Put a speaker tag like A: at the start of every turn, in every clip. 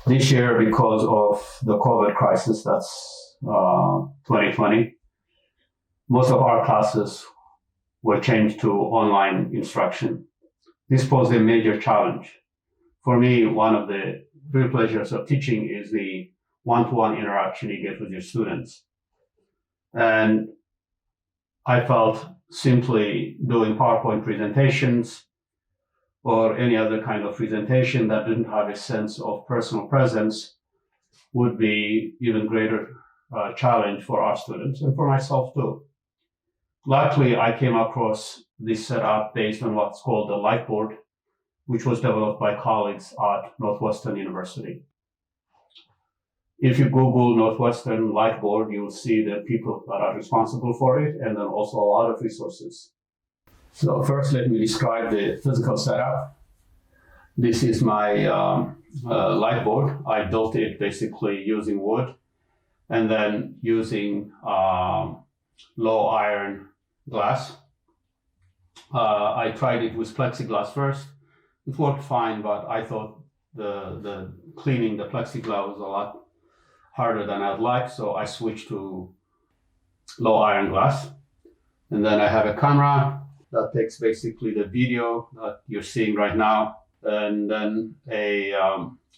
A: This year, because of the COVID crisis, that's 2020, most of our classes were changed to online instruction. This posed a major challenge. For me, one of the real pleasures of teaching is the one-to-one interaction you get with your students. And I felt simply doing PowerPoint presentations or any other kind of presentation that didn't have a sense of personal presence would be even greater challenge for our students and for myself too. Luckily, I came across this setup based on what's called the Lightboard, which was developed by colleagues at Northwestern University. If you Google Northwestern Lightboard, you will see the people that are responsible for it, and then also a lot of resources. So first, let me describe the physical setup. This is my Lightboard. I built it basically using wood and then using low iron glass. I tried it with plexiglass first. It worked fine, but I thought the cleaning the plexiglass was a lot harder than I'd like, so I switched to low iron glass. And then I have a camera that takes basically the video that you're seeing right now, and then a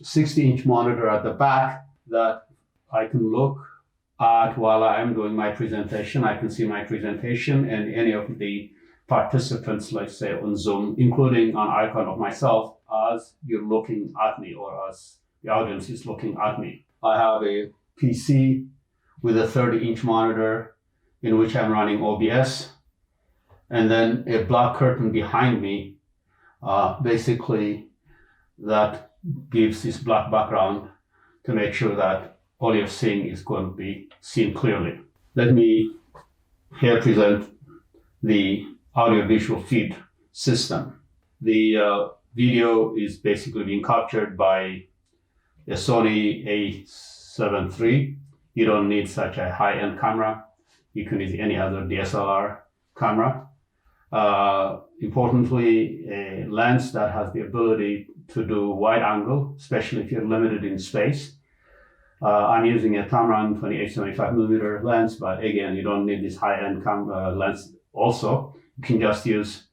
A: 60-inch monitor at the back that I can look at while I'm doing my presentation. I can see my presentation and any of the participants, let's say on Zoom, including an icon of myself as you're looking at me or as the audience is looking at me. I have a PC with a 30-inch monitor in which I'm running OBS, and then a black curtain behind me, basically that gives this black background to make sure that all you're seeing is going to be seen clearly. Let me here present the audio-visual feed system. The video is basically being captured by a Sony A7 III. You don't need such a high-end camera. You can use any other DSLR camera. Importantly, a lens that has the ability to do wide angle, especially if you're limited in space. I'm using a Tamron 28-75mm lens, but again, you don't need this high-end lens also. You can just use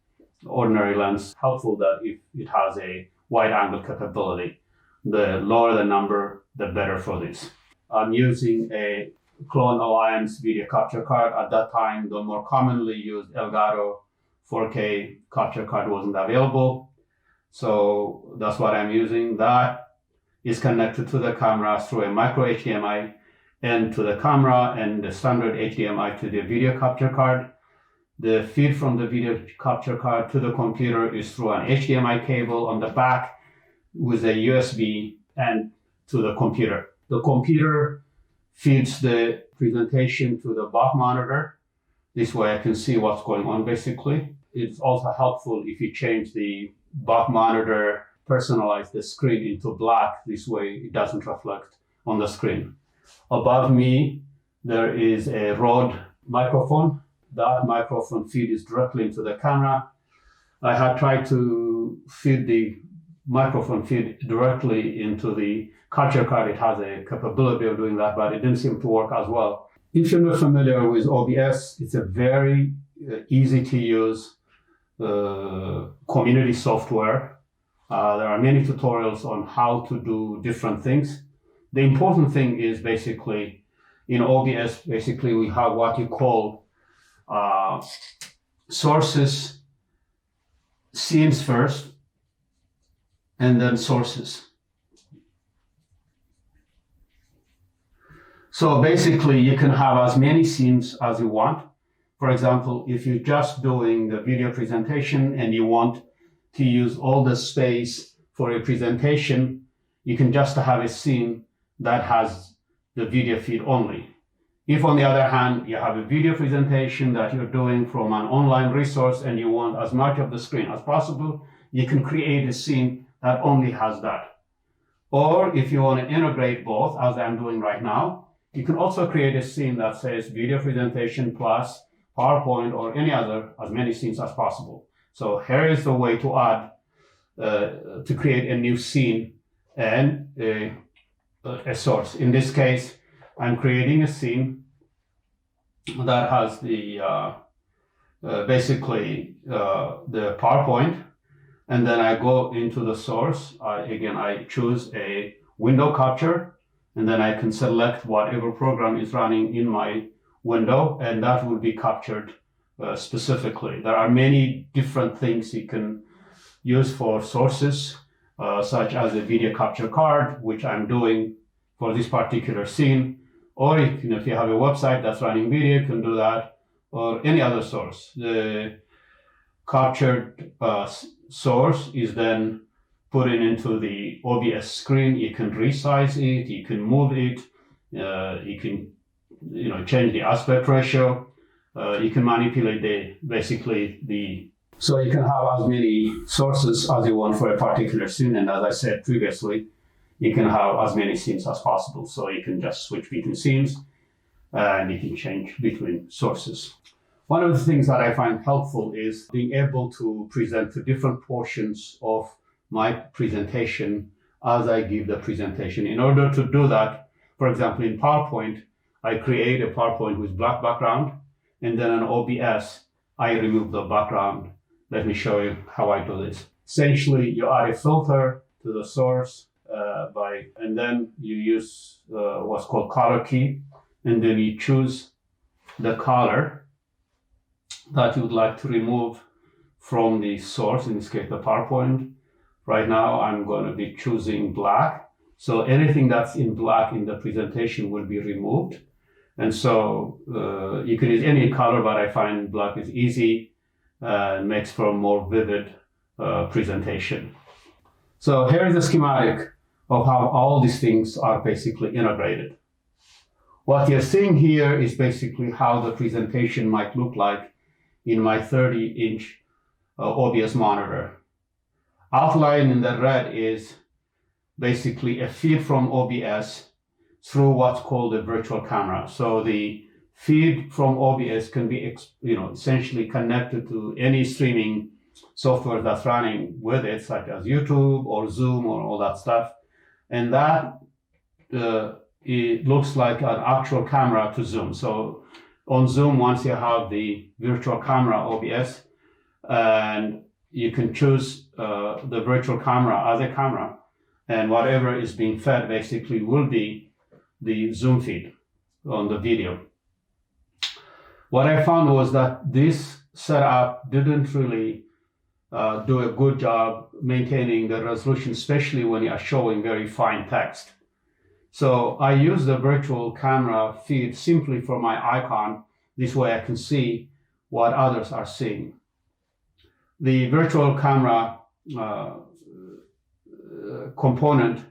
A: ordinary lens. Helpful that if it has a wide angle capability. The lower the number, the better for this. I'm using a Clone Alliance video capture card. At that time, the more commonly used Elgato 4K capture card wasn't available. So that's what I'm using. That is connected to the camera through a micro HDMI and to the camera, and the standard HDMI to the video capture card. The feed from the video capture card to the computer is through an HDMI cable on the back with a USB and to the computer. The computer feeds the presentation to the back monitor. This way I can see what's going on basically. It's also helpful if you change the back monitor, personalize the screen into black. This way it doesn't reflect on the screen. Above me, there is a Rode microphone. That microphone feed is directly into the camera. I had tried to feed the microphone feed directly into the capture card. It has a capability of doing that, but it didn't seem to work as well. If you're not familiar with OBS, it's a very easy to use community software. There are many tutorials on how to do different things. The important thing is basically in OBS, basically we have what you call sources, scenes first, and then sources. So basically you can have as many scenes as you want. For example, if you're just doing the video presentation and you want to use all the space for a presentation, you can just have a scene that has the video feed only. If on the other hand, you have a video presentation that you're doing from an online resource and you want as much of the screen as possible, you can create a scene that only has that. Or if you want to integrate both, as I'm doing right now, you can also create a scene that says video presentation plus PowerPoint or any other, as many scenes as possible. So here is the way to add, to create a new scene and a source. In this case, I'm creating a scene that has the basically the PowerPoint, and then I go into the source. I choose a window capture, and then I can select whatever program is running in my window, and that will be captured specifically. There are many different things you can use for sources, such as a video capture card, which I'm doing for this particular scene, or if you have a website that's running video, you can do that, or any other source. The captured source is then put into the OBS screen. You can resize it, you can move it, you can change the aspect ratio, you can manipulate so you can have as many sources as you want for a particular scene, and as I said previously, you can have as many scenes as possible. So you can just switch between scenes and you can change between sources. One of the things that I find helpful is being able to present to different portions of my presentation as I give the presentation. In order to do that, for example, in PowerPoint, I create a PowerPoint with black background, and then on OBS, I remove the background. Let me show you how I do this. Essentially, you add a filter to the source and then you use what's called color key, and then you choose the color that you would like to remove from the source, in this case, the PowerPoint. Right now, I'm going to be choosing black. So anything that's in black in the presentation will be removed. And so you can use any color, but I find black is easy and makes for a more vivid presentation. So here is a schematic of how all these things are basically integrated. What you're seeing here is basically how the presentation might look like in my 30-inch OBS monitor. Outlined in the red is basically a feed from OBS through what's called a virtual camera. So the feed from OBS can be essentially connected to any streaming software that's running with it, such as YouTube or Zoom or all that stuff. And that it looks like an actual camera to Zoom. So on Zoom, once you have the virtual camera OBS, and you can choose the virtual camera as a camera, and whatever is being fed basically will be the Zoom feed on the video. What I found was that this setup didn't really do a good job maintaining the resolution, especially when you are showing very fine text. So I use the virtual camera feed simply for my icon. This way I can see what others are seeing. The virtual camera component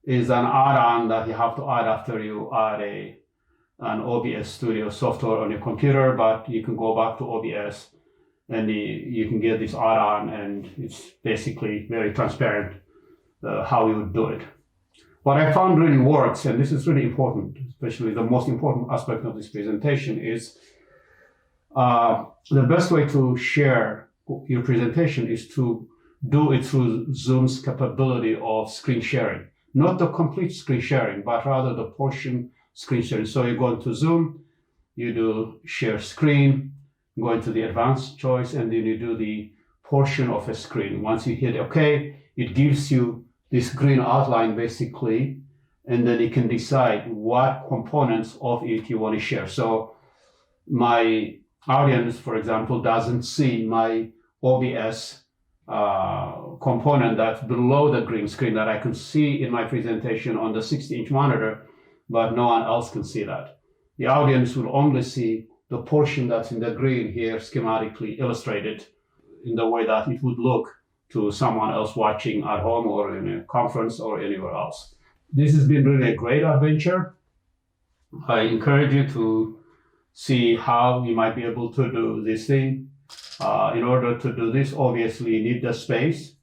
A: is an add-on that you have to add after you add an OBS Studio software on your computer, but you can go back to OBS and you can get this add-on, and it's basically very transparent how you would do it. What I found really works, and this is really important, especially the most important aspect of this presentation, is the best way to share your presentation is to do it through Zoom's capability of screen sharing. Not the complete screen sharing, but rather the portion screen sharing. So you go into Zoom, you do share screen, go into the advanced choice, and then you do the portion of a screen. Once you hit OK, it gives you this green outline basically, and then you can decide what components of it you want to share. So my audience, for example, doesn't see my OBS component that's below the green screen that I can see in my presentation on the 60-inch monitor, but no one else can see that. The audience will only see the portion that's in the green here schematically illustrated in the way that it would look to someone else watching at home or in a conference or anywhere else. This has been really a great adventure. I encourage you to see how you might be able to do this thing. In order to do this, obviously you need the space.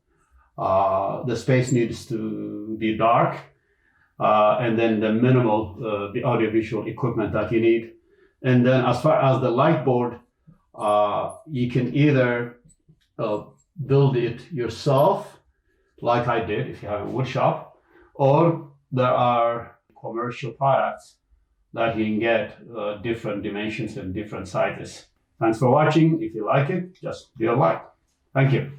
A: The space needs to be dark, and then the minimal the audiovisual equipment that you need. And then as far as the Lightboard, you can either build it yourself, like I did if you have a wood shop, or there are commercial products that you can get different dimensions and different sizes. Thanks for watching. If you like it, just leave a like. Thank you.